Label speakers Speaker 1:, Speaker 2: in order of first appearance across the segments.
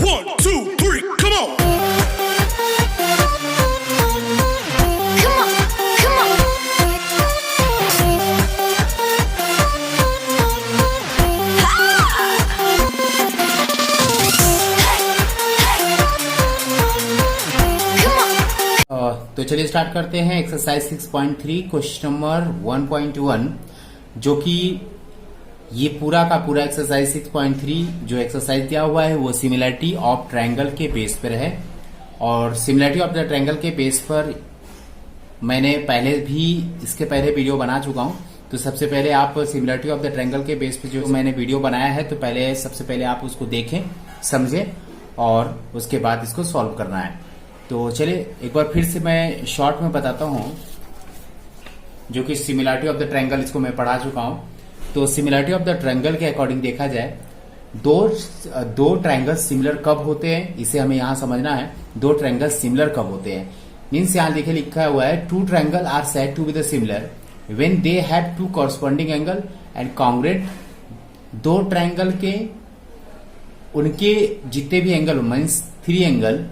Speaker 1: 1, 2, 3, come on.
Speaker 2: Come on, come on.
Speaker 3: तो चलिए start करते हैं एक्सरसाइज 6.3 क्वेश्चन नंबर 1.1 जो कि ये पूरा का पूरा एक्सरसाइज 6.3 जो एक्सरसाइज दिया हुआ है वो सिमिलरिटी ऑफ ट्रायंगल के बेस पर है। और सिमिलरिटी ऑफ द ट्रायंगल के बेस पर मैंने पहले भी इसके पहले वीडियो बना चुका हूं। तो सबसे पहले आप सिमिलरिटी ऑफ द ट्रायंगल के बेस पर जो मैंने वीडियो बनाया है तो पहले सबसे पहले आप उसको देखें, समझें और उसके बाद इसको सॉल्व करना है। तो चलिए एक बार फिर से मैं शॉर्ट में बताता हूं जो कि सिमिलरिटी ऑफ द ट्रायंगल, इसको मैं पढ़ा चुका हूं। तो सिमिलरिटी ऑफ द ट्रायंगल के अकॉर्डिंग देखा जाए दो ट्रायंगल सिमिलर कब होते हैं, इसे हमें यहां समझना है। दो ट्रायंगल सिमिलर कब होते हैं मीन्स यहां देखिए लिखा हुआ है two triangle are said to be the similar when they have two corresponding angle and congruent. दो ट्रायंगल के उनके जितने भी एंगल मीन्स थ्री एंगल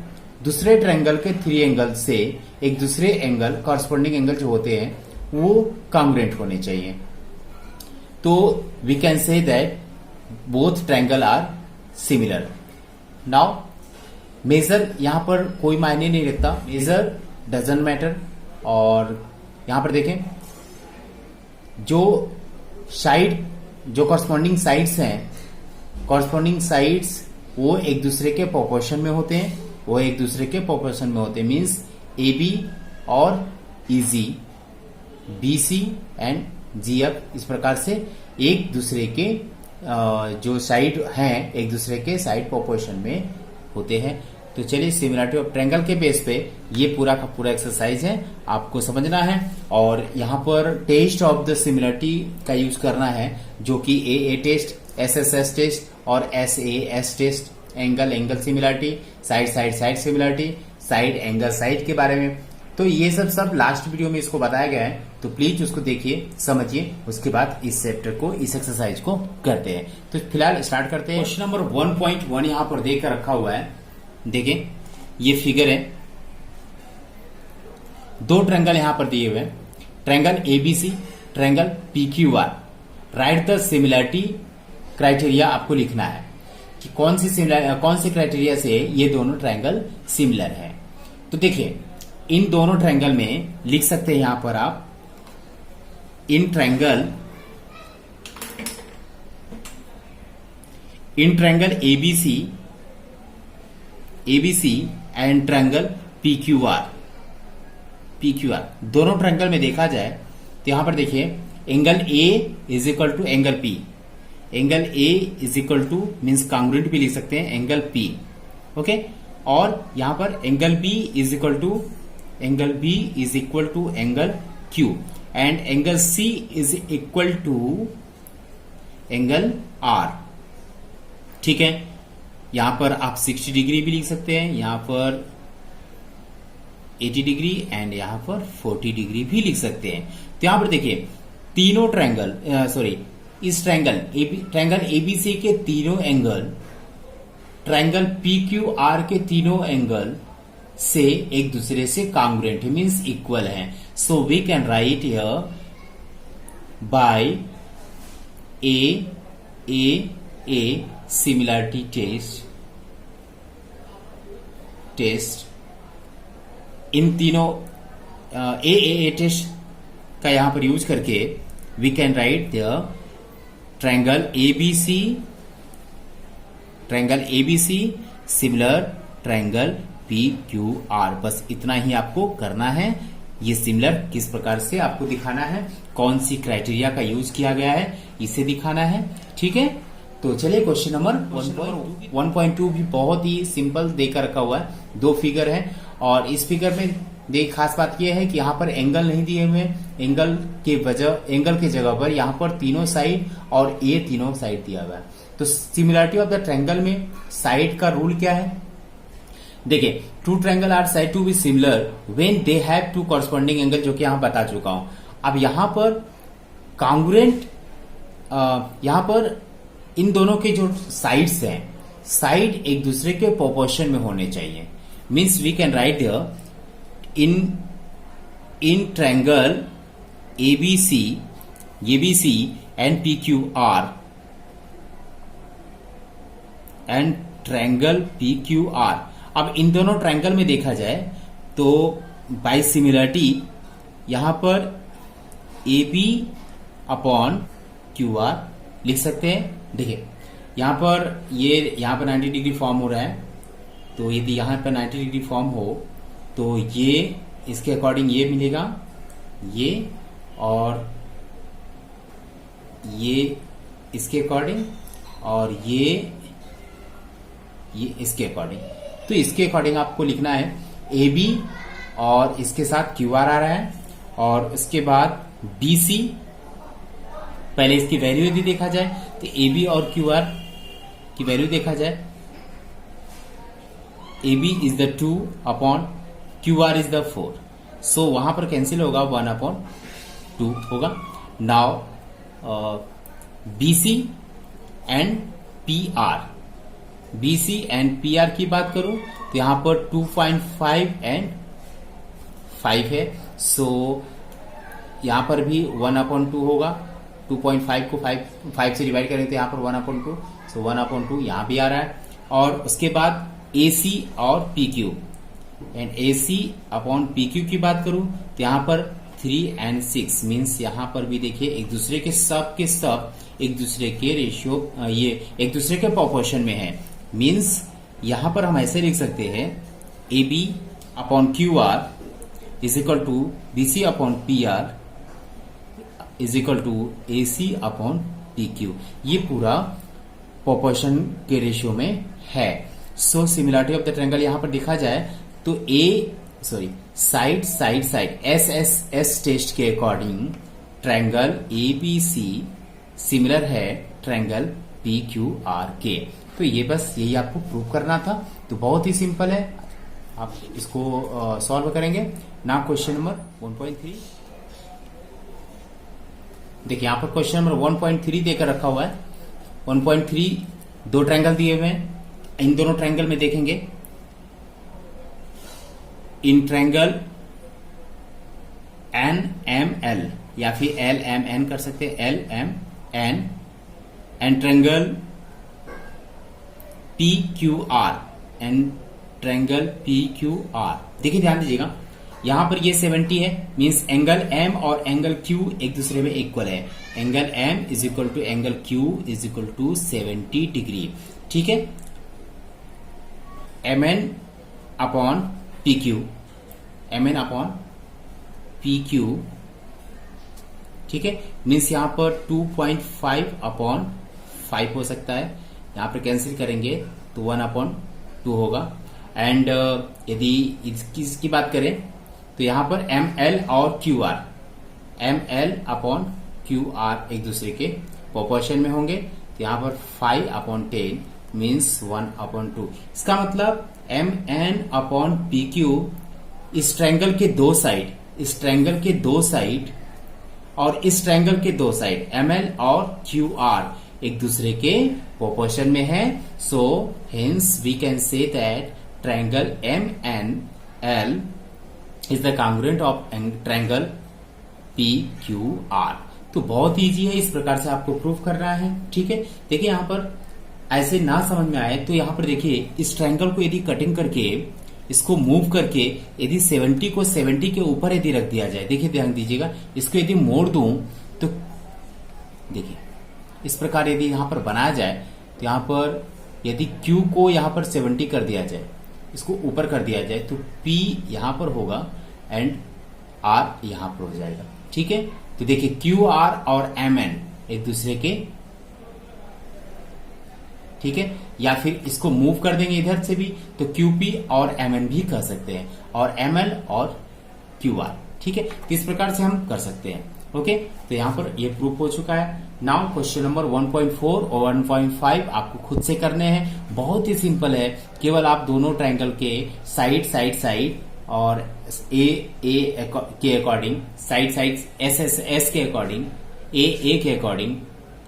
Speaker 3: दूसरे ट्रायंगल के थ्री एंगल से एक दूसरे एंगल कॉरस्पॉन्डिंग एंगल जो होते हैं वो कॉन्ग्रुएंट होने चाहिए। तो we can say that both triangle are similar. Now measure यहां पर कोई मायने नहीं रखता, मेजर डजंट मैटर। और यहां पर देखें जो साइड जो कॉरस्पॉन्डिंग साइड्स हैं, कॉरस्पॉन्डिंग साइड्स वो एक दूसरे के प्रोपोर्शन में होते हैं, वो एक दूसरे के प्रोपोर्शन में होते हैं मीन्स ए बी और E G, B C and G F, इस प्रकार से एक दूसरे के जो साइड हैं एक दूसरे के साइड प्रोपोर्शन में होते हैं। तो चलिए सिमिलरिटी ऑफ ट्रायंगल के बेस पे ये पूरा का पूरा एक्सरसाइज है, आपको समझना है। और यहाँ पर टेस्ट ऑफ द सिमिलरिटी का यूज करना है जो कि ए टेस्ट, एस टेस्ट और S test, angle similarity, side similarity, side angle side के बारे में। तो ये सब लास्ट वीडियो में इसको बताया गया है, तो प्लीज उसको देखिए, समझिए, उसके बाद इस चैप्टर को, इस एक्सरसाइज को करते हैं। तो फिलहाल स्टार्ट करते हैं। क्वेश्चन नंबर 1.1 यहाँ पर देकर रखा हुआ है, देखें ये फिगर है। दो ट्रायंगल यहां पर दिए हुए हैं, triangle ABC, triangle PQR. Right the similarity criteria आपको लिखना है कि कौन सी क्राइटेरिया से ये दोनों ट्रायंगल सिमिलर है। तो देखिए इन दोनों ट्रायंगल में लिख सकते हैं यहां पर आप इन triangle ABC and triangle PQR. दोनों ट्रायंगल में देखा जाए तो यहां पर देखिए angle A is equal to angle P, angle A is equal to means congruent भी लिख सकते हैं एंगल पी, ओके। और यहां पर angle B is equal to angle Q and angle C is equal to angle R. ठीक है, यहां पर आप 60 डिग्री भी लिख सकते हैं, यहां पर 80 डिग्री एंड यहां पर 40 डिग्री भी लिख सकते हैं। तो यहां पर देखिए तीनों ट्रायंगल इस ट्रायंगल एबीसी के तीनों एंगल ट्रायंगल पीक्यूआर के तीनों एंगल से एक दूसरे से कॉन्ग्रुएंट मीन्स इक्वल है। So we can write here by a similarity test इन तीनों ए टेस्ट का यहां पर यूज करके we can write the triangle ABC similar triangle PQR. बस इतना ही आपको करना है। ये सिमिलर किस प्रकार से आपको दिखाना है, कौन सी क्राइटेरिया का यूज किया गया है, इसे दिखाना है। ठीक है, तो चलिए क्वेश्चन नंबर 1.2 भी बहुत ही सिंपल देकर रखा हुआ है। दो फिगर है और इस फिगर में देख खास बात यह है कि यहाँ पर एंगल नहीं दिए हुए, एंगल के जगह पर यहाँ पर तीनों साइड और ए तीनों साइड दिया हुआ है। तो सिमिलरिटी ऑफ द ट्रायंगल में साइड का रूल क्या है, देखिए two triangle are said to be similar when they have two corresponding angle, जो कि यहां बता चुका हूं। अब यहां पर कॉन्ग्रुएंट, यहां पर इन दोनों के जो साइड्स हैं साइड एक दूसरे के प्रोपोर्शन में होने चाहिए। Means we can write in triangle ABC and PQR and triangle PQR। अब इन दोनों ट्रायंगल में देखा जाए तो बाय सिमिलरिटी यहां पर AB अपॉन QR लिख सकते हैं। देखिए यहां पर 90 डिग्री फॉर्म हो रहा है, तो यदि यहां पर 90 डिग्री फॉर्म हो तो ये इसके अकॉर्डिंग ये मिलेगा, ये और ये इसके अकॉर्डिंग और ये इसके अकॉर्डिंग। तो इसके अकॉर्डिंग आपको लिखना है AB और इसके साथ QR आ रहा है, और उसके बाद BC। पहले इसकी वैल्यू यदि देखा जाए तो AB और QR की वैल्यू देखा जाए, AB is the 2 upon QR is the 4, सो वहां पर कैंसिल होगा, 1 अपॉन 2 होगा। Now BC and PR, BC and PR की बात करूं तो यहां पर 2.5 एंड 5 है, सो यहां पर भी 1 अपॉन 2 होगा। 2.5 को 5 से डिवाइड करेंगे तो यहां पर 1 अपॉन 2, सो 1 अपॉन 2 यहां भी आ रहा है। और उसके बाद AC और PQ and AC upon PQ की बात करूं तो यहां पर 3 एंड 6 मीन्स यहां पर भी देखिए एक दूसरे के सब एक दूसरे के रेशियो, ये एक दूसरे के प्रोपोर्शन में है। मीन्स यहां पर हम ऐसे लिख सकते हैं AB upon QR is equal to BC upon PR is equal to AC upon PQ। ये पूरा प्रोपोर्शन के रेशियो में है। So similarity of the triangle यहां पर देखा जाए तो साइड SSS टेस्ट के अकॉर्डिंग ट्रायंगल ABC सिमिलर है ट्रायंगल PQR के। तो ये बस यही आपको प्रूव करना था। तो बहुत ही सिंपल है, आप इसको सॉल्व करेंगे। नाउ क्वेश्चन नंबर 1.3 देखिए, यहां पर क्वेश्चन नंबर 1.3 देकर रखा हुआ है। 1.3 दो ट्रायंगल दिए हुए हैं, इन दोनों ट्रायंगल में देखेंगे इन ट्रायंगल NML या फिर LMN कर सकते हैं, LMN and triangle PQR and triangle PQR। देखिए ध्यान दीजिएगा, यहां पर ये 70 है, मींस एंगल M और एंगल Q एक दूसरे में इक्वल है। Angle M is equal to angle Q is equal to 70 degree. ठीक है, MN upon PQ, MN upon PQ। ठीक है, मीन्स यहां पर 2.5 अपॉन 5 हो सकता है, यहां पर कैंसिल करेंगे तो 1 अपॉन 2 होगा। एंड यदि इसकी बात करें तो यहां पर ML और QR, ML अपॉन QR एक दूसरे के प्रोपोर्शन में होंगे, तो यहां पर 5 अपॉन 10 मीन्स 1 अपॉन 2। इसका मतलब MN अपॉन PQ इस ट्रायंगल के दो साइड, इस ट्रायंगल के दो साइड और इस ट्रायंगल के दो साइड ML और QR एक दूसरे के प्रोपोर्शन में है। So hence we can say that triangle MNL is the congruent of triangle PQR। तो बहुत इजी है, इस प्रकार से आपको प्रूव करना है। ठीक है, देखिए यहां पर ऐसे ना समझ में आए तो यहां पर देखिए इस ट्रायंगल को यदि कटिंग करके इसको मूव करके यदि 70 को 70 के ऊपर यदि रख दिया जाए, देखिए ध्यान दीजिएगा, इसको यदि मोड़ दूं तो देखिए इस प्रकार यदि यहां पर बनाया जाए तो यहां पर यदि Q को यहां पर 70 कर दिया जाए, इसको ऊपर कर दिया जाए तो P यहां पर होगा एंड R यहां पर हो जाएगा। ठीक है, तो देखिए QR और MN एक दूसरे के, ठीक है, या फिर इसको मूव कर देंगे इधर से भी तो QP और MN भी कर सकते हैं, और ML और QR। ठीक है, तो इस प्रकार से हम कर सकते हैं। ओके, तो यहां पर ये प्रूफ हो चुका है। नाउ क्वेश्चन नंबर 1.4 और 1.5 आपको खुद से करने हैं। बहुत ही सिंपल है, केवल आप दोनों ट्रायंगल के साइड और ए के अकॉर्डिंग, साइड एस के अकॉर्डिंग, ए के अकॉर्डिंग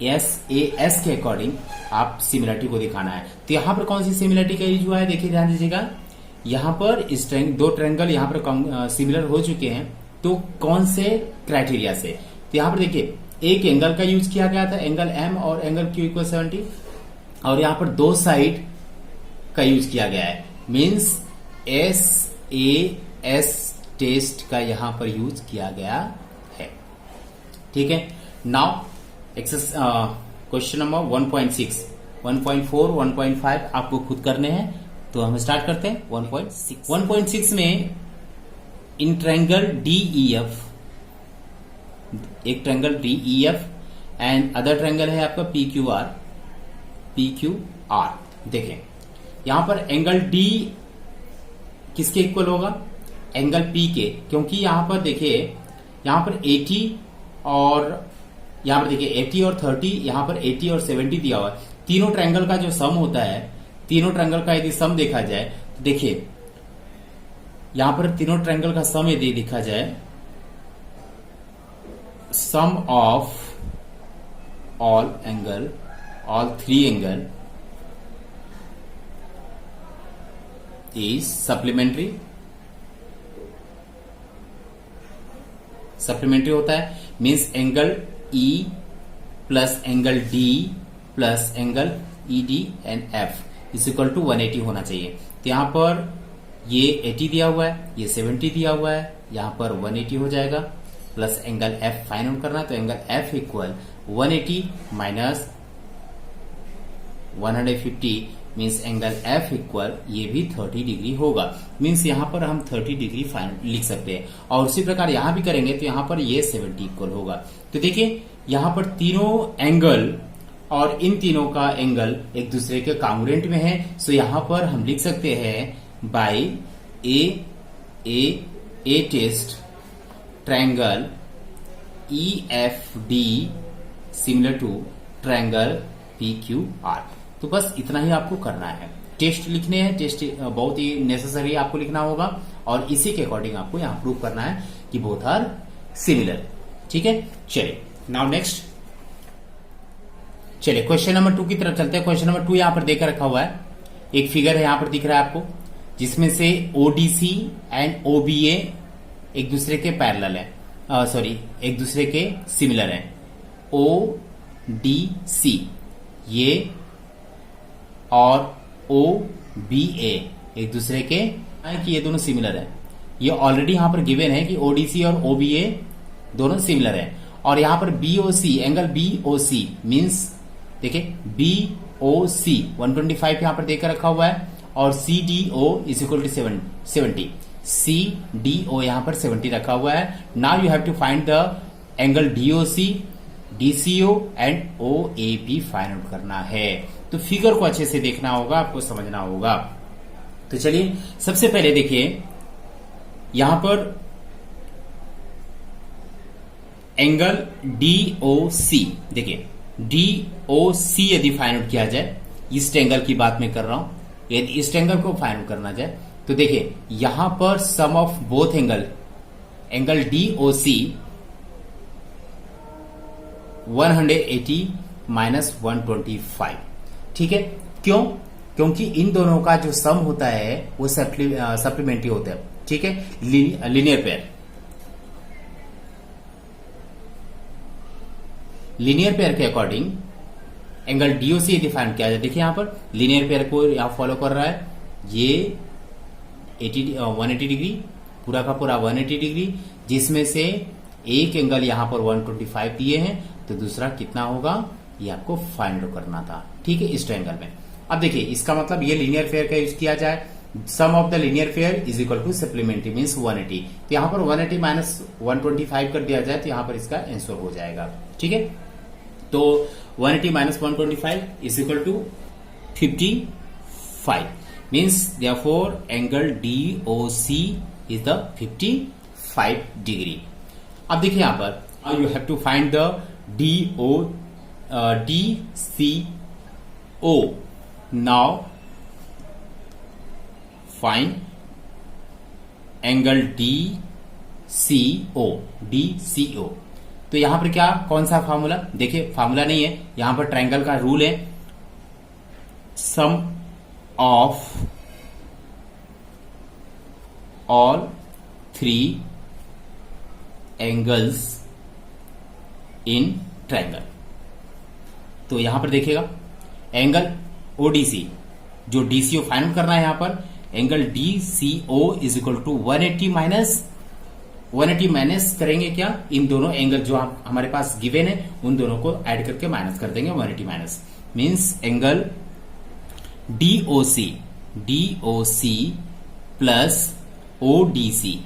Speaker 3: SAS के अकॉर्डिंग आप सिमिलरिटी को दिखाना है। तो यहां पर कौन सी सिमिलरिटी का यूज हुआ है, देखिए ध्यान दीजिएगा। यहां पर दो ट्रायंगल यहां पर सिमिलर हो चुके हैं, तो कौन से क्राइटेरिया से? तो यहां पर देखिए एक एंगल का यूज किया गया था, एंगल M और एंगल Q इक्वल 70, और यहां पर दो साइड का यूज किया गया है, मीन्स SAS टेस्ट का यहां पर यूज किया गया है। ठीक है, नाउ क्वेश्चन नंबर 1.6, 1.4, 1.5 आपको खुद करने हैं, तो हम स्टार्ट करते हैं 1.6। 1.6 में इन ट्रायंगल DEF, एक triangle DEF and other triangle है आपका PQR। देखें यहां पर एंगल D किसके इक्वल होगा, एंगल P के, क्योंकि यहां पर देखिए यहां पर 80 और यहां पर देखिए 80 और 30, यहां पर 80 और 70 दिया हुआ है। तीनों ट्रायंगल का जो सम होता है, तीनों ट्रायंगल का यदि सम देखा जाए तो देखिए यहां पर तीनों ट्रायंगल का सम यदि देखा जाए, sum of all three angle is supplementary होता है, means angle E plus angle D plus angle ED and F is equal to 180 होना चाहिए। तो यहां पर ये 80 दिया हुआ है, ये 70 दिया हुआ है, यहां पर 180 हो जाएगा, plus angle F find out करना, तो angle F equal 180 minus 150 means angle F equal ये भी 30 डिग्री होगा, मीन्स यहां पर हम 30 डिग्री फाइंड लिख सकते हैं। और उसी प्रकार यहां भी करेंगे तो यहां पर ये 70 इक्वल होगा। तो देखिए यहां पर तीनों एंगल और इन तीनों का एंगल एक दूसरे के कांग्रुएंट में है, सो यहां पर हम लिख सकते हैं by A test triangle EFD similar to triangle PQR। तो बस इतना ही आपको करना है, टेस्ट लिखने हैं, टेस्ट बहुत ही नेसेसरी आपको लिखना होगा, और इसी के अकॉर्डिंग आपको यहां प्रूव करना है कि बोथ आर सिमिलर। ठीक है, चलिए नाउ नेक्स्ट, चलिए क्वेश्चन नंबर 2 की तरफ चलते हैं। क्वेश्चन नंबर 2 यहां पर देकर रखा हुआ है, एक फिगर है यहां पर दिख रहा है आपको, जिसमें से ODC एंड OBA एक दूसरे के पैरेलल है, एक दूसरे के सिमिलर है। ODC ये और OBA एक दूसरे के कि ये दोनों सिमिलर है, ये ऑलरेडी यहां पर गिवन है कि ODC और OBA दोनों सिमिलर है। और यहां पर BOC, एंगल BOC मींस देखिए BOC 125 यहां पर देकर रखा हुआ है, और CDO is equal to 70, CDO यहां पर 70 रखा हुआ है। Now you have to find the angle DOC, DCO and OAP find out करना है। तो फिगर को अच्छे से देखना होगा, आपको समझना होगा। तो चलिए सबसे पहले देखिए यहां पर एंगल DOC, देखिए DOC यदि फाइंड आउट किया जाए, इस एंगल की बात मैं कर रहा हूं, यदि इस एंगल को फाइंड आउट करना जाए तो देखिए यहां पर sum of both angle DOC 180 minus 125। ठीक है, क्यों? क्योंकि इन दोनों का जो सम होता है वो सप्लीमेंट्री होता है। ठीक है, लीनियर पेयर के अकॉर्डिंग एंगल DOC यदि फाइंड किया जाए, देखिए यहां पर लीनियर पेयर को यहां फॉलो कर रहा है, ये 180 डिग्री, पूरा का पूरा 180 डिग्री, जिसमें से एक एंगल यहां पर 125 दिए हैं, तो दूसरा कितना होगा ये आपको फाइंड आउट करना था। ठीक है, इस ट्रायंगल में। अब देखिए इसका मतलब ये लीनियर पेयर का यूज किया जाए, sum of the linear pair is equal to supplementary means 180। तो यहां पर 180 माइनस 125 कर दिया जाए तो यहां पर इसका आंसर हो जाएगा। ठीक है, तो 180 minus 125 is equal to 55 means therefore angle DOC is the 55 degree. अब देखिए यहां पर you have to find the DCO। Now find angle DCO। तो तो यहां पर क्या, कौन सा फार्मूला, देखिए फार्मूला नहीं है, यहां पर ट्रायंगल का रूल है, sum of all 3 angles in triangle. तो यहां पर देखिएगा एंगल ओडीसी, जो डीसीओ फाइंड आउट करना है, यहां पर angle DCO is equal to 180 minus करेंगे क्या, इन दोनों एंगल जो हमारे पास गिवन है उन दोनों को ऐड करके माइनस कर देंगे, 180 minus means angle DOC plus ODC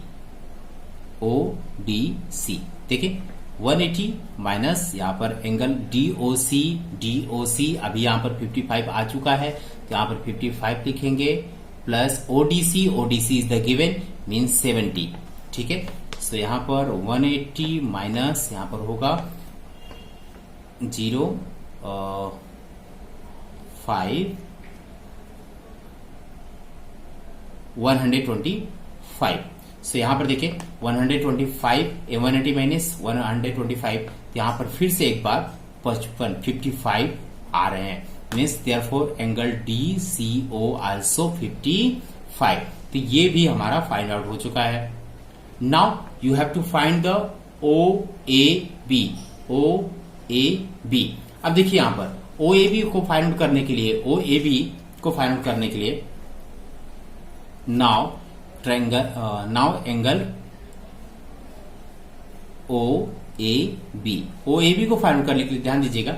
Speaker 3: देखिए 180 माइनस यहां पर एंगल डीओसी अभी यहां पर 55 आ चुका है, तो यहां पर 55 लिखेंगे, plus ODC is the given means 70, ठीक है। तो यहां पर 180 माइनस यहां पर होगा 125। सो यहां पर देखिए 125 180 माइनस 125, यहां पर फिर से एक बार 55 आ रहे हैं, means therefore angle DCO also 55। तो ये भी हमारा फाइंड आउट हो चुका है। Now you have to find the O A B. अब देखिए यहां पर ओ ए बी को फाइंड आउट करने के लिए now angle O A B को फाइंड आउट करने के लिए ध्यान दीजिएगा,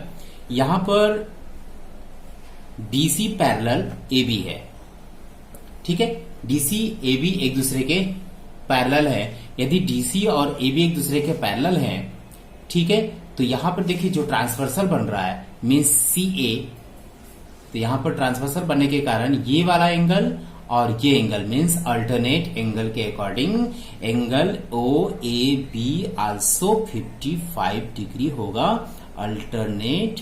Speaker 3: यहां पर डीसी पैरेलल ए बी है, ठीक है। डीसी ए बी एक दूसरे के पैरेलल है। यदि डीसी और ए बी एक दूसरे के पैरेलल हैं, ठीक है, तो यहां पर देखिए जो ट्रांसवर्सल बन रहा है मीन्स सी ए, तो यहां पर ट्रांसवर्सल बनने के कारण ये वाला एंगल और ये एंगल मीन्स अल्टरनेट एंगल के according angle O A B also 55 degree होगा, अल्टरनेट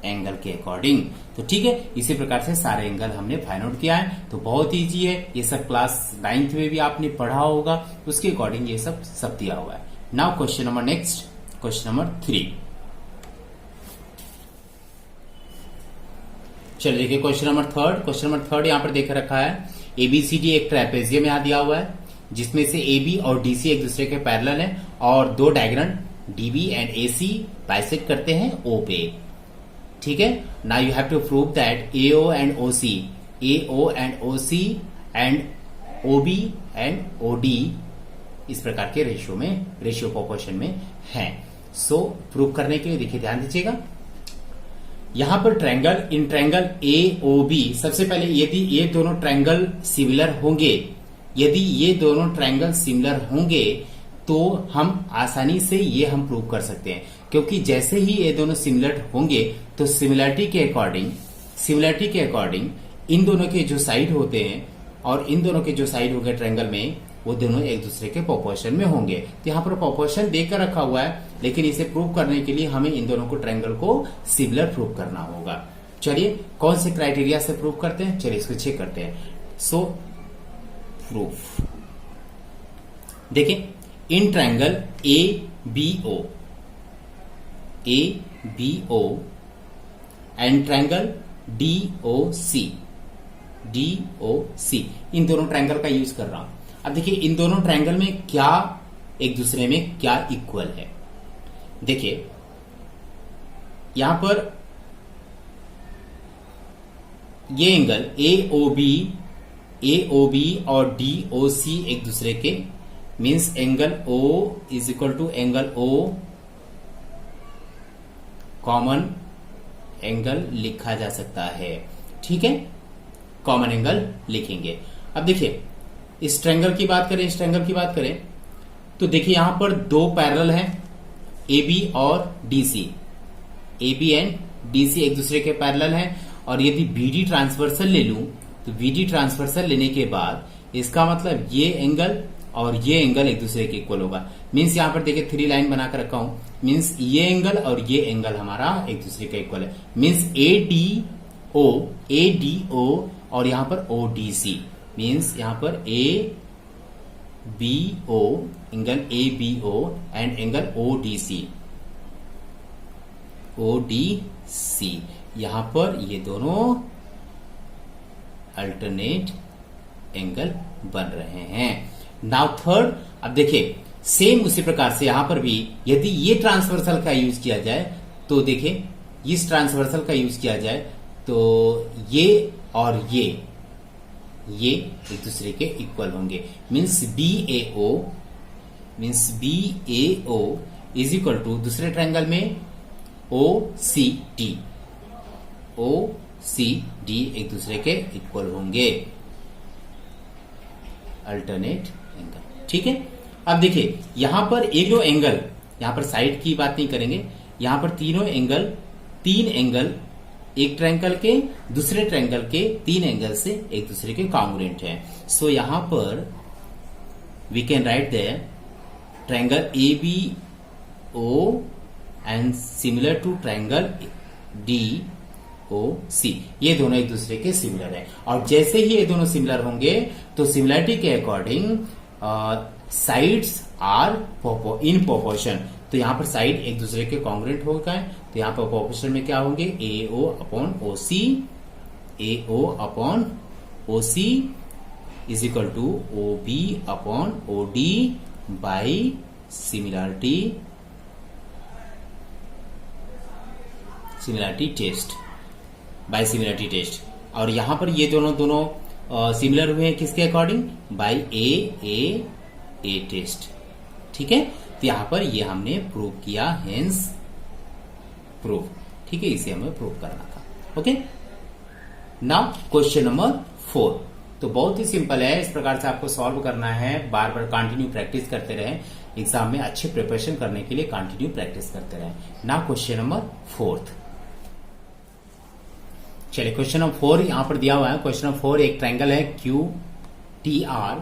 Speaker 3: एंगल के अकॉर्डिंग। तो ठीक है, इसी प्रकार से सारे एंगल हमने फाइंड आउट किया है। तो बहुत इजी है, ये सब क्लास 9th में भी आपने पढ़ा होगा, उसके अकॉर्डिंग ये सब दिया हुआ है। Now question number next, question number 3। चलिए देखिए क्वेश्चन नंबर थर्ड यहां पर देख रखा है, एबीसीडी एक ट्रेपेजियम यहां दिया हुआ है जिसमें से एबी और डीसी एक दूसरे के पैरेलल है और दो diagram DB and AC bisect करते हैं ओ पे, ठीक है। Now you have to prove that AO and OC and OB and OD इस प्रकार के रेशियो प्रोपोर्शन में हैं। सो प्रूव करने के लिए देखिए ध्यान दीजिएगा, यहां पर इन ट्रायंगल ए ओ बी, सबसे पहले यदि ये दोनों ट्रायंगल सिमिलर होंगे तो हम आसानी से ये हम प्रूव कर सकते हैं, क्योंकि जैसे ही ये दोनों सिमिलर होंगे तो सिमिलरिटी के अकॉर्डिंग इन दोनों के जो साइड होते हैं और इन दोनों के जो साइड होंगे ट्रायंगल में, वो दोनों एक दूसरे के प्रोपोर्शन में होंगे। तो यहाँ पर प्रोपोर्शन देकर रखा हुआ है, लेकिन इसे प्रूव करने के लिए हमें इन दोनों को ट्रायंगल को सिमिलर प्रूव करना होगा। चलिए कौन से क्राइटेरिया से प्रूव करते हैं, चलिए इसको चेक करते हैं। सो प्रूफ देखिए, in triangle A B O and triangle D O C, इन दोनों ट्रायंगल का यूज कर रहा हूं। अब देखिए इन दोनों ट्रायंगल में क्या एक दूसरे में क्या इक्वल है। देखिए यहां पर ये एंगल ए ओ बी और डी ओ सी एक दूसरे के means angle O is equal to angle O common angle लिखा जा सकता है, ठीक है, कॉमन एंगल लिखेंगे। अब देखिए इस ट्रायंगल की बात करें, तो देखिए यहां पर दो पैरेलल हैं AB और DC, AB एंड DC एक दूसरे के पैरेलल हैं, और यदि BD ट्रांसवर्सल ले लूं तो BD ट्रांसवर्सल लेने के बाद इसका मतलब ये एंगल और ये एंगल एक दूसरे के इक्वल होगा। मीन्स यहां पर देखिए 3 लाइन बनाकर रखा हूं, मीन्स ये एंगल और ये एंगल हमारा एक दूसरे का इक्वल है। मीन्स ADO और यहां पर ODC, मीन्स यहां पर BO, angle ABO and angle ODC, यहां पर ये दोनों अल्टरनेट एंगल बन रहे हैं। नाउ थर्ड, अब देखिए सेम उसी प्रकार से यहां पर भी यदि ये ट्रांसवर्सल का यूज किया जाए तो देखिए इस ट्रांसवर्सल का यूज किया जाए तो ये और ये एक दूसरे के इक्वल होंगे। Means BAO is equal to दूसरे ट्रायंगल में OCD एक दूसरे के इक्वल होंगे, अल्टरनेट एंगल। ठीक है, अब देखिए यहां पर एक जो एंगल, यहां पर साइड की बात नहीं करेंगे, यहां पर तीन एंगल एक ट्रायंगल के दूसरे ट्रायंगल के 3 एंगल से एक दूसरे के कॉन्ग्रुएंट है। सो यहां पर we can write there triangle ABO and similar to triangle DOC, ये दोनों एक दूसरे के सिमिलर है। और जैसे ही ये दोनों सिमिलर होंगे तो सिमिलरिटी के according sides are in proportion, तो यहां पर साइड एक दूसरे के कॉन्ग्रुएंट हो गए, तो यहां पर प्रोपोर्शन में क्या होंगे AO upon OC is equal to OB upon OD by similarity test. और यहां पर ये दोनों सिमिलर हुए हैं किसके अकॉर्डिंग, बाई ए टेस्ट। ठीक है, तो यहां पर ये हमने प्रूव किया, हेंस प्रूफ। ठीक है, इसे हमें प्रूव करना था। ओके, नाउ क्वेश्चन नंबर 4, तो बहुत ही सिंपल है, इस प्रकार से आपको सॉल्व करना है, बार बार कंटिन्यू प्रैक्टिस करते रहे, एग्जाम में अच्छे प्रिपरेशन करने के लिए कंटिन्यू प्रैक्टिस करते रहे। नाउ क्वेश्चन नंबर 4, चलिए क्वेश्चन नंबर 4 यहां पर दिया हुआ है। क्वेश्चन नंबर 4, एक ट्रायंगल है QTR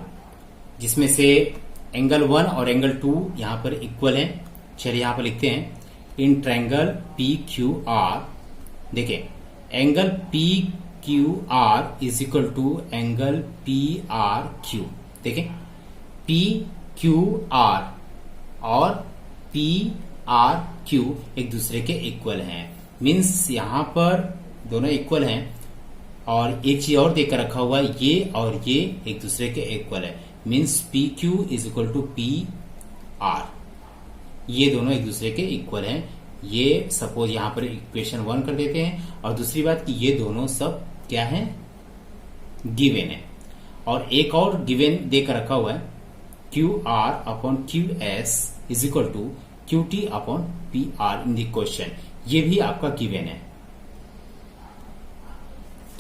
Speaker 3: जिसमें से एंगल 1 और एंगल 2 यहां पर इक्वल है। चलिए यहां पर लिखते हैं इन ट्रायंगल PQR, देखिए angle PQR is equal to angle PRQ। देखिए PQR और PRQ एक दूसरे के इक्वल हैं, मीन्स यहां पर दोनों इक्वल हैं। और एक चीज और देकर रखा हुआ है, ये और ये एक दूसरे के इक्वल है, means PQ is equal to PR, ये दोनों एक दूसरे के इक्वल हैं। ये सपोज यहां पर इक्वेशन 1 कर देते हैं। और दूसरी बात कि ये दोनों सब क्या है, गिवन है। और एक और गिवन देकर रखा हुआ है QR upon QS is equal to QT upon PR in the question, ये भी आपका गिवन है।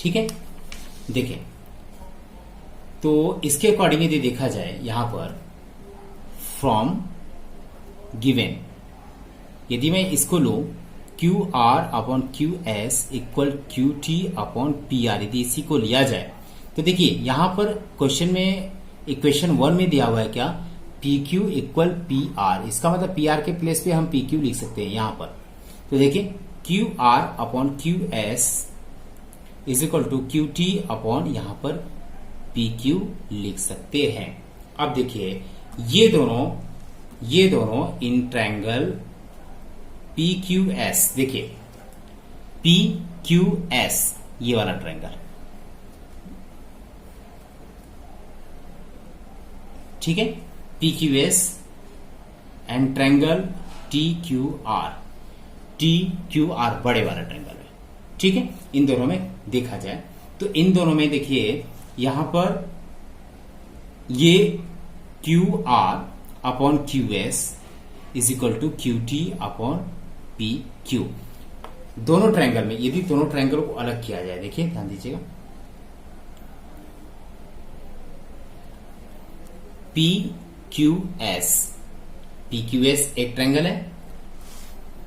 Speaker 3: ठीक है, देखिए तो इसके अकॉर्डिंग यदि देखा जाए यहां पर फ्रॉम गिवन, यदि मैं इसको लू QR upon QS equal QT upon PR, यदि इसी को लिया जाए तो देखिए यहां पर क्वेश्चन में इक्वेशन 1 में दिया हुआ है क्या, PQ इक्वल PR, इसका मतलब PR के प्लेस पे हम PQ लिख सकते हैं यहां पर। तो देखिए QR upon QS is equal to QT upon यहां पर PQ लिख सकते हैं। अब देखिए ये दोनों इन ट्रायंगल PQS, देखिए PQS ये वाला ट्रायंगल, ठीक है, PQS एंड ट्रायंगल TQR बड़े वाला ट्रायंगल है। ठीक है, इन दोनों में देखा जाए तो इन दोनों में देखिए यहां पर ये QR upon QS is equal to QT upon PQ, दोनों ट्रायंगल में यदि दोनों ट्रायंगल को अलग किया जाए, देखिए ध्यान दीजिएगा, PQS एक ट्रायंगल है,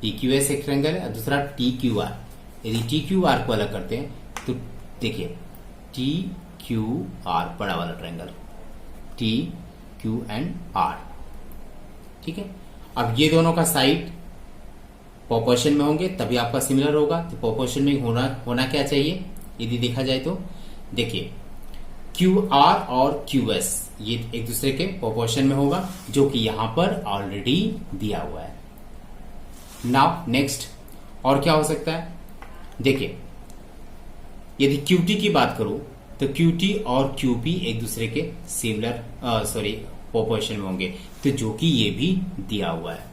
Speaker 3: PQS एक ट्रायंगल है और दूसरा TQR। यदि TQR को अलग करते हैं तो देखिए TQR बड़ा वाला ट्रायंगल, TQ एंड R। ठीक है, अब ये दोनों का साइड प्रोपोर्शन में होंगे तभी आपका सिमिलर होगा। तो प्रोपोर्शन में होना क्या चाहिए यदि देखा जाए तो देखिए क्यू आर और क्यू एस ये एक दूसरे के प्रोपोर्शन में होगा, जो कि यहां पर ऑलरेडी दिया हुआ है। नाउ नेक्स्ट और क्या हो सकता है, देखिए यदि क्यूटी की बात करूं तो क्यूटी और क्यूपी एक दूसरे के सिमिलर प्रोपोर्शन में होंगे, तो जो कि ये भी दिया हुआ है।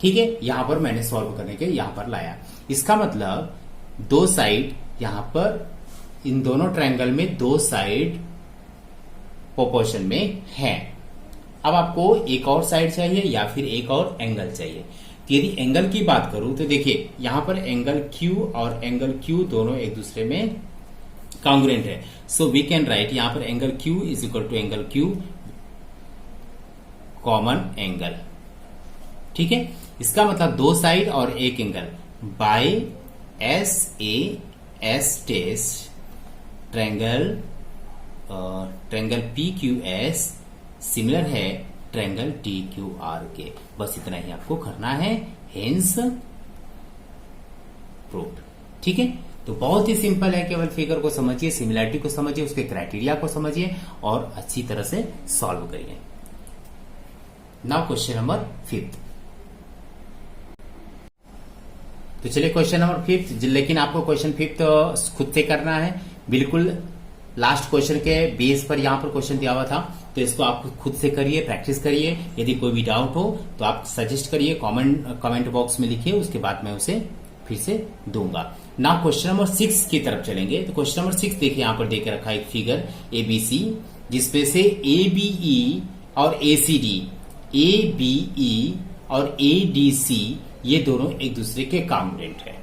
Speaker 3: ठीक है, यहां पर मैंने सॉल्व करने के यहां पर लाया। इसका मतलब दो साइड यहां पर इन दोनों ट्रायंगल में दो साइड प्रोपोर्शन में हैं। अब आपको एक और साइड चाहिए या फिर एक और एंगल चाहिए। तो यदि एंगल की बात करूं तो देखिए यहां पर एंगल Q और एंगल Q दोनों एक दूसरे में कॉन्ग्रुएंट है। सो वी कैन राइट यहां पर angle Q is equal to angle Q common angle. ठीक है, इसका मतलब दो साइड और एक angle by SAS test triangle PQS similar है ट्रायंगल TQR के। बस इतना ही आपको करना है, हेंस प्रूव्ड। ठीक है, तो बहुत ही सिंपल है, केवल फिगर को समझिए, सिमिलरिटी को समझिए, उसके क्राइटेरिया को समझिए और अच्छी तरह से सॉल्व करिए। Now question number 5। तो चलिए क्वेश्चन नंबर 5, लेकिन आपको क्वेश्चन 5 खुद से करना है। बिल्कुल लास्ट क्वेश्चन के बेस पर यहां पर क्वेश्चन दिया हुआ था, तो इसको आप खुद से करिए, प्रैक्टिस करिए। यदि कोई भी डाउट हो तो आप सजेस्ट करिए, कमेंट बॉक्स में लिखिए, उसके बाद मैं उसे फिर से दूंगा। ना क्वेश्चन नंबर 6 की तरफ चलेंगे। तो क्वेश्चन नंबर 6 देखिए, यहां पर देख रखा है एक फिगर ABC, जिसपे से ABE और ACD, ABE और ADC ये दोनों एक दूसरे के कॉन्ग्रुएंट है।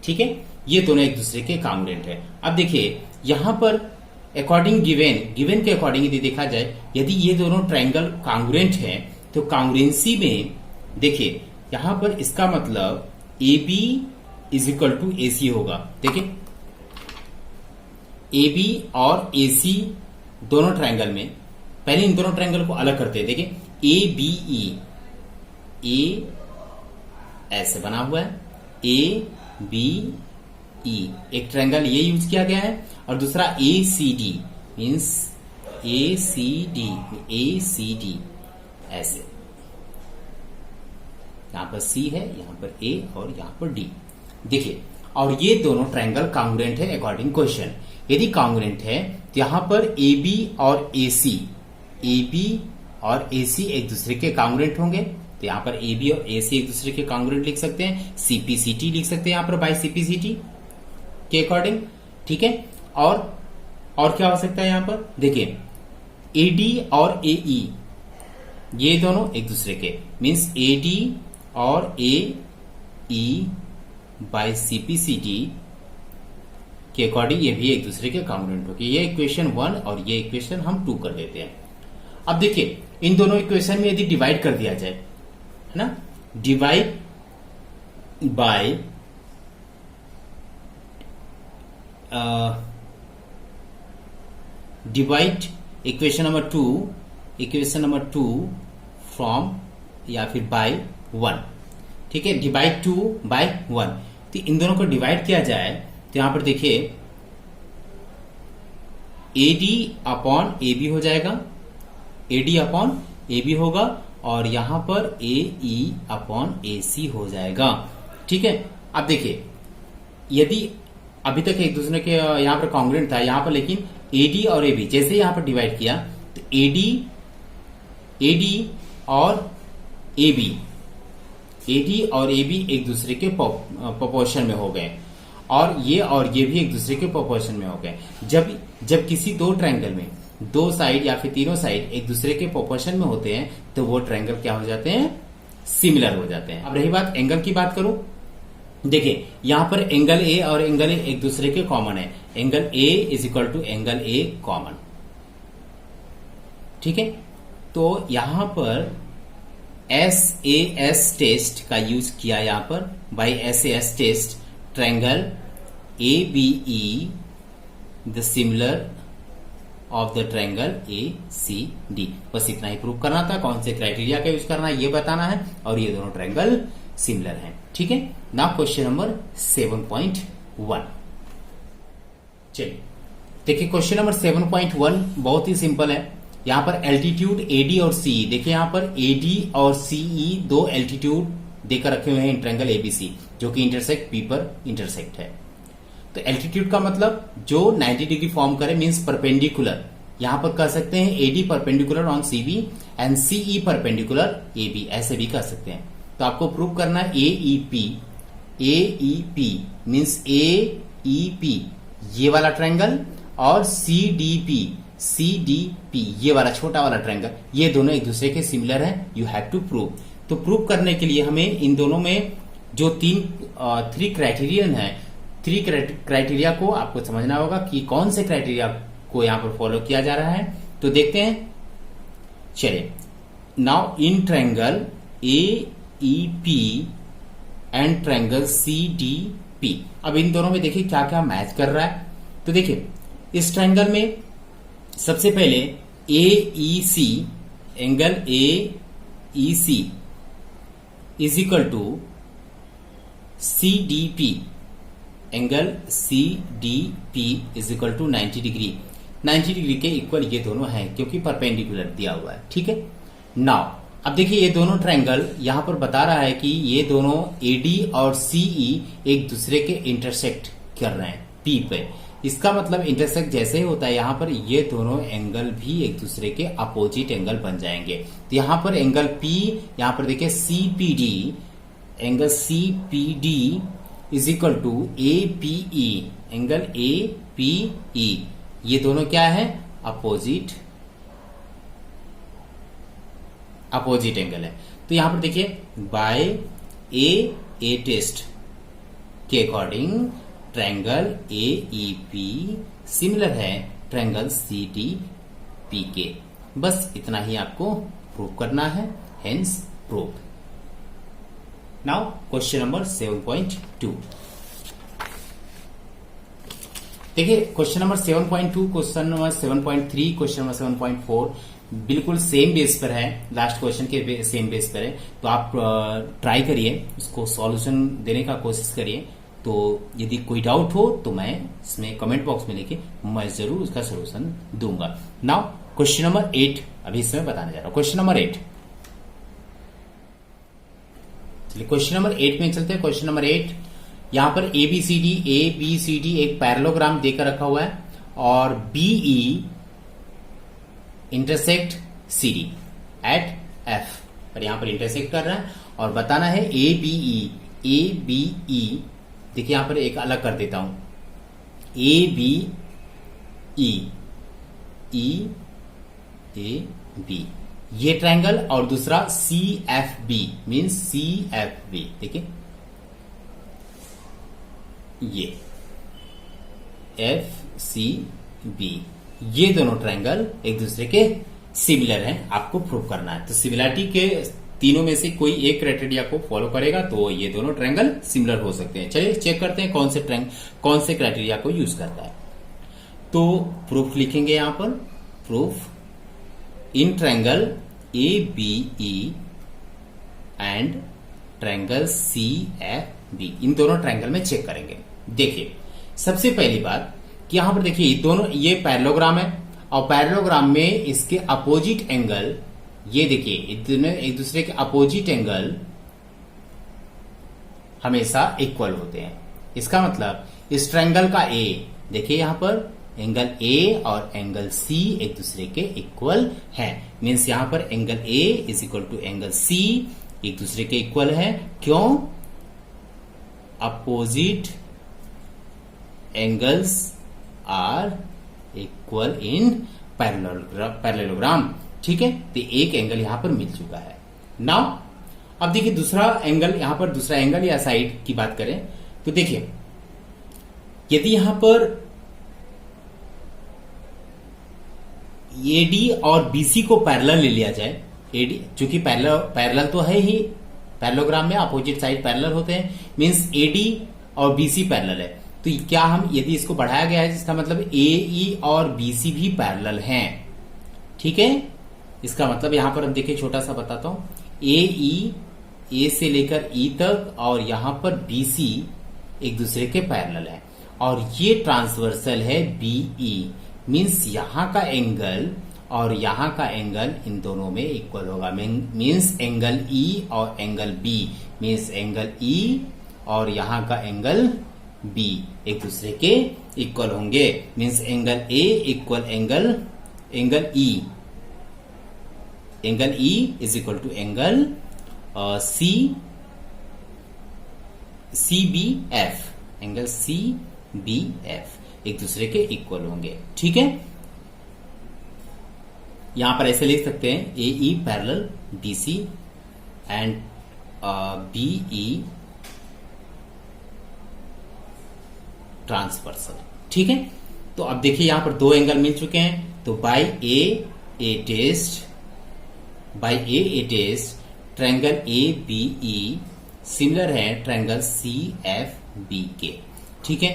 Speaker 3: ठीक है, ये दोनों एक दूसरे के कॉन्ग्रुएंट है। अब देखिए यहां पर अकॉर्डिंग गिवन के अकॉर्डिंग यदि देखा जाए, यदि ये दोनों ट्रायंगल कॉन्ग्रुएंट है तो कॉन्ग्रुएंसी में देखिए यहां पर इसका मतलब AB is equal to AC होगा। देखिए AB और AC दोनों ट्रायंगल में, पहले इन दोनों ट्रायंगल को अलग करते हैं। देखिए ABE, A ऐसे बना हुआ है, ABE एक ट्रायंगल ये यूज किया गया है, और दूसरा ACD मीन्स ACD ऐसे, यहां पर C है, यहां पर A और यहां पर D। देखिए, और ये दोनों ट्रायंगल कॉन्ग्रुएंट है अकॉर्डिंग क्वेश्चन। यदि कॉन्ग्रुएंट है तो यहां पर AB और AC एक दूसरे के कॉन्ग्रुएंट होंगे, तो यहां पर AB और AC एक दूसरे के कॉन्ग्रुएंट लिख सकते हैं। CPCT लिख सकते हैं यहां पर बाय CPCT के अकॉर्डिंग। ठीक है, और क्या हो सकता है यहां पर, देखिए AD और AE ये दोनों एक दूसरे के, मीन्स AD और AE बाय CPCT के अकॉर्डिंग ये भी एक दूसरे के कॉन्ग्रुएंट होंगे। ये इक्वेशन 1 और ये इक्वेशन हम 2 कर देते हैं। अब देखिए इन दोनों इक्वेशन में यदि डिवाइड कर दिया जाए, है ना, divide by divide equation number 2 from या फिर बाय 1। ठीक है, डिवाइड 2 बाय 1। तो इन दोनों को डिवाइड किया जाए तो यहां पर देखिए AD अपॉन AB हो जाएगा, AD अपॉन AB होगा, और यहां पर AE अपॉन AC हो जाएगा। ठीक है, अब देखिए यदि अभी तक एक दूसरे के यहां पर कॉन्ग्रुएंट था यहां पर, लेकिन AD और AB जैसे यहां पर डिवाइड किया तो AD और AB एक दूसरे के प्रोपोर्शन में हो गए, और ये भी एक दूसरे के प्रोपोर्शन में हो गए। जब किसी दो ट्रायंगल में दो साइड या फिर तीनों साइड एक दूसरे के प्रोपोर्शन में होते हैं तो वो ट्रायंगल क्या हो जाते हैं, सिमिलर हो जाते हैं। अब रही बात एंगल की बात करूं, देखिए यहां पर एंगल A और एंगल A एक दूसरे के कॉमन है, angle A is equal to angle A common. ठीक है, तो यहां पर SAS टेस्ट का यूज किया, यहां पर by SAS test triangle ABE the similar of the triangle ACD। बस इतना ही प्रूव करना था, कौन से क्राइटेरिया का यूज करना है ये बताना है, और ये दोनों ट्रायंगल सिमिलर हैं। ठीक है, नाउ क्वेश्चन नंबर 7.1। चलिए देखिए क्वेश्चन नंबर 7.1 बहुत ही सिंपल है। यहां पर एल्टीट्यूड एडी और सीई, देखिए यहां पर एडी और सीई दो एल्टीट्यूड देकर रखे हुए हैं इन ट्रायंगल एबीसी, जो कि इंटरसेक्ट पी पर इंटरसेक्ट है। तो एल्टीट्यूड का मतलब जो 90 डिग्री फॉर्म करे, मींस परपेंडिकुलर। यहां पर कह सकते हैं AD perpendicular on CB and CE perpendicular AB, ऐसे भी कह सकते हैं। तो आपको प्रूव करना है एईपी मींस एईपी ये वाला ट्रायंगल और सीडीपी ये वाला छोटा वाला ट्रायंगल, ये दोनों एक दूसरे के सिमिलर हैं। You have to prove. तो प्रूव करने के लिए हमें इन दोनों में जो थ्री क्राइटेरियन है, थ्री क्राइटेरिया को आपको समझना होगा कि कौन से क्राइटेरिया को यहां पर फॉलो किया जा रहा है। तो देखते हैं, चलिए। Now in triangle AEP and triangle CDP, अब इन दोनों में देखिए क्या क्या मैच कर रहा है। तो देखिए इस ट्रायंगल में सबसे पहले AEC, angle AEC is equal to CDP, angle CDP is equal to 90 degree. 90 degree के इक्वल ये दोनों हैं क्योंकि परपेंडिकुलर दिया हुआ है, ठीक है। नाउ अब देखिए ये दोनों ट्रायंगल यहां पर बता रहा है कि ये दोनों एडी और सीई एक दूसरे के इंटरसेक्ट कर रहे हैं पी पे। इसका मतलब इंटरसेक्ट जैसे ही होता है यहां पर ये दोनों एंगल भी एक दूसरे के अपोजिट एंगल बन जाएंगे। तो यहां पर एंगल पी, यहां पर देखिए CPD, angle CPD is equal to APE, angle APE, ये दोनों क्या है, अपोजिट एंगल है। तो यहां पर देखिए बाय ए टेस्ट के अकॉर्डिंग ट्रायंगल एईपी सिमिलर है ट्रायंगल सीडीपी के। बस इतना ही आपको प्रूव करना है, hence prove. Now question number 7.2 देखिए, question number 7.2, question number 7.3, question number 7.4 बिल्कुल सेम बेस पर है, लास्ट क्वेश्चन के सेम बेस पर है। तो आप ट्राई करिए, उसको सॉल्यूशन देने का कोशिश करिए। तो यदि कोई डाउट हो तो मैं इसमें कमेंट बॉक्स में लिखे, मैं जरूर उसका सॉल्यूशन दूंगा। नाउ क्वेश्चन नंबर 8 अभी इसमें बताने जा रहा हूं। क्वेश्चन नंबर 8, चलिए क्वेश्चन नंबर 8 में चलते हैं। क्वेश्चन नंबर 8, यहां पर एबीसीडी एक पैरेललोग्राम देकर रखा हुआ है और BE intersect CD at F पर यहां पर इंटरसेक्ट कर रहा है और बताना है एबीई देखिए यहां पर एक अलग कर देता हूं, ए बी ये ट्रायंगल और दूसरा CFB मींस CFB, देखिए ये FCB, ये दोनों ट्रायंगल एक दूसरे के सिमिलर हैं, आपको प्रूव करना है। तो सिमिलरिटी के तीनों में से कोई एक क्राइटेरिया को फॉलो करेगा तो ये दोनों ट्रायंगल सिमिलर हो सकते हैं। चलिए चेक करते हैं कौन से क्राइटेरिया को यूज करता है। तो प्रूफ लिखेंगे यहां पर, proof in triangle ABE and triangle CFB, इन दोनों ट्रायंगल में चेक करेंगे। देखिए सबसे पहली बात कि यहां पर देखिए दोनों ये पैरेललोग्राम है और पैरेललोग्राम में इसके अपोजिट एंगल, ये देखिए एक दूसरे के अपोजिट एंगल हमेशा इक्वल होते हैं। इसका मतलब इस ट्रायंगल का ए, देखिए यहां पर एंगल ए और एंगल सी एक दूसरे के इक्वल हैं, मीन्स यहां पर angle A is equal to angle C एक दूसरे के इक्वल है। क्यों? Opposite angles are equal in parallelogram, ठीक है। तो एक एंगल यहां पर मिल चुका है। नाउ अब देखिए दूसरा एंगल, यहां पर दूसरा एंगल या साइड की बात करें तो देखिए यदि यहां पर एडी और बीसी को पैरेलल ले लिया जाए, एडी चूंकि पैरेलल तो है ही, पैरेललोग्राम में अपोजिट साइड पैरेलल होते हैं, मींस एडी और बीसी पैरेलल है। तो क्या हम यदि इसको बढ़ाया गया है जिसका मतलब एई और बीसी भी पैरेलल हैं, ठीक है। इसका मतलब यहां पर हम देखिए छोटा सा बताता हूं, ए से लेकर ई तक और यहां पर बीसी एक दूसरे के पैरेलल है और ये ट्रांसवर्सल है बीई, मीन्स यहां का एंगल और यहां का एंगल इन दोनों में इक्वल होगा। मीन्स एंगल ई और angle B, means angle E और यहां का एंगल बी एक दूसरे के इक्वल होंगे। Means angle A equal angle E, angle E is equal to angle C B F, angle C B F एक दूसरे के इक्वल होंगे। ठीक है, यहां पर ऐसे लिख सकते हैं A E parallel B C and B E transversal. ठीक है, तो अब देखिए यहां पर दो एंगल मिल चुके हैं, तो by A test triangle A B E similar है ट्रायंगल सी एफ बी के। ठीक है,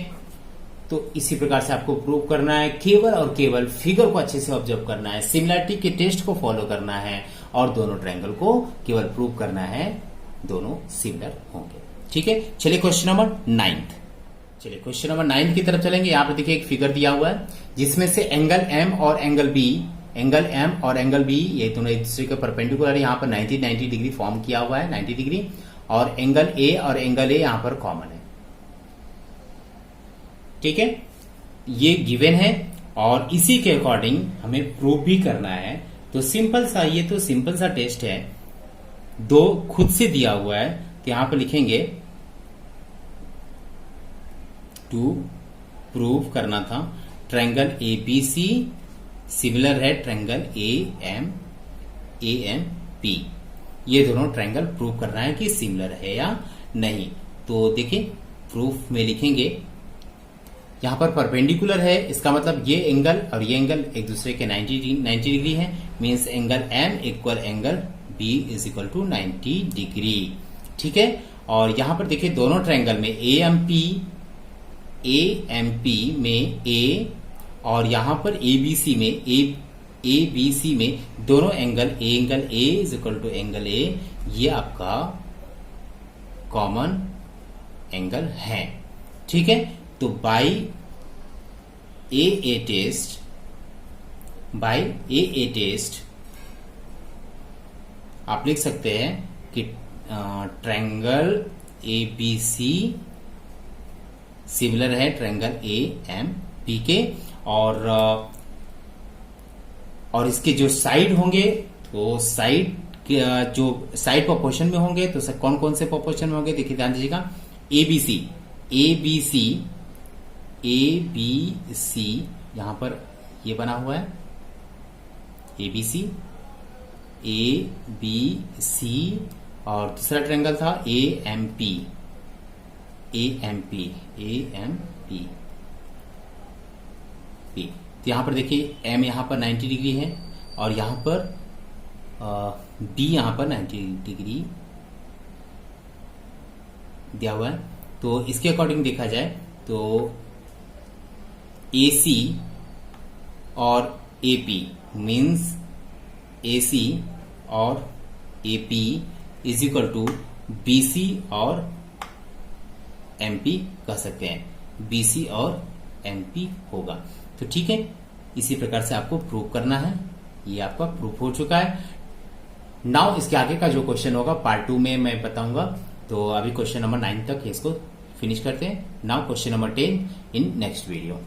Speaker 3: तो इसी प्रकार से आपको प्रूव करना है, केवल और केवल फिगर को अच्छे से ऑब्जर्व करना है, सिमिलरिटी के टेस्ट को फॉलो करना है और दोनों ट्रायंगल को केवल प्रूव करना है, दोनों सिमिलर होंगे। ठीक है, चलिए क्वेश्चन नंबर 9। चलिए क्वेश्चन नंबर 9 की तरफ चलेंगे। यहां पर देखिए एक फिगर दिया हुआ है जिसमें से एंगल एम और एंगल बी ये दोनों एक दूसरे के परपेंडिकुलर, यहां पर 90 डिग्री फॉर्म किया हुआ है, 90 डिग्री, और एंगल ए यहां पर कॉमन है। ठीक है, ये गिवन है और इसी के अकॉर्डिंग हमें प्रूव भी करना है। तो सिंपल सा टेस्ट है, दो खुद से दिया हुआ है, तो यहां पर लिखेंगे टू प्रूव करना था triangle A B C similar है ट्रायंगल ए एम पी। ये दोनों ट्रायंगल प्रूव करना है कि सिमिलर है या नहीं। तो देखिए प्रूफ में लिखेंगे, यहां पर परपेंडिकुलर है, इसका मतलब ये एंगल और ये एंगल एक दूसरे के 90 डिग्री है, means angle M equal angle B is equal to 90 degree. ठीक है, और यहां पर देखिए दोनों ट्रायंगल में ए एम पी में ए और यहां पर ए बी सी में दोनों angle A is equal to angle A, ये आपका कॉमन एंगल है। ठीक है, तो बाय ए टेस्ट आप लिख सकते हैं कि triangle A B C similar है ट्रायंगल ए एम पी के, और इसके जो साइड होंगे तो साइड जो साइड प्रोपोर्शन में होंगे, तो कौन कौन से प्रोपोर्शन में होंगे देखिए ध्यान दीजिएगा। ए बी सी यहां पर ये बना हुआ है, ए बी सी और दूसरा ट्रायंगल था ए एम पी। तो यहां पर देखिए एम यहां पर 90 डिग्री है और यहां पर बी यहां पर 90 डिग्री दिया हुआ है। तो इसके अकॉर्डिंग देखा जाए तो AC और AP मीन्स AC और AP is equal to BC और MP कह सकते हैं, BC और MP होगा। तो ठीक है, इसी प्रकार से आपको प्रूव करना है, ये आपका प्रूफ हो चुका है। नाउ इसके आगे का जो क्वेश्चन होगा पार्ट 2 में मैं बताऊंगा। तो अभी क्वेश्चन नंबर 9 तक इसको फिनिश करते हैं। Now question number 10 in next video.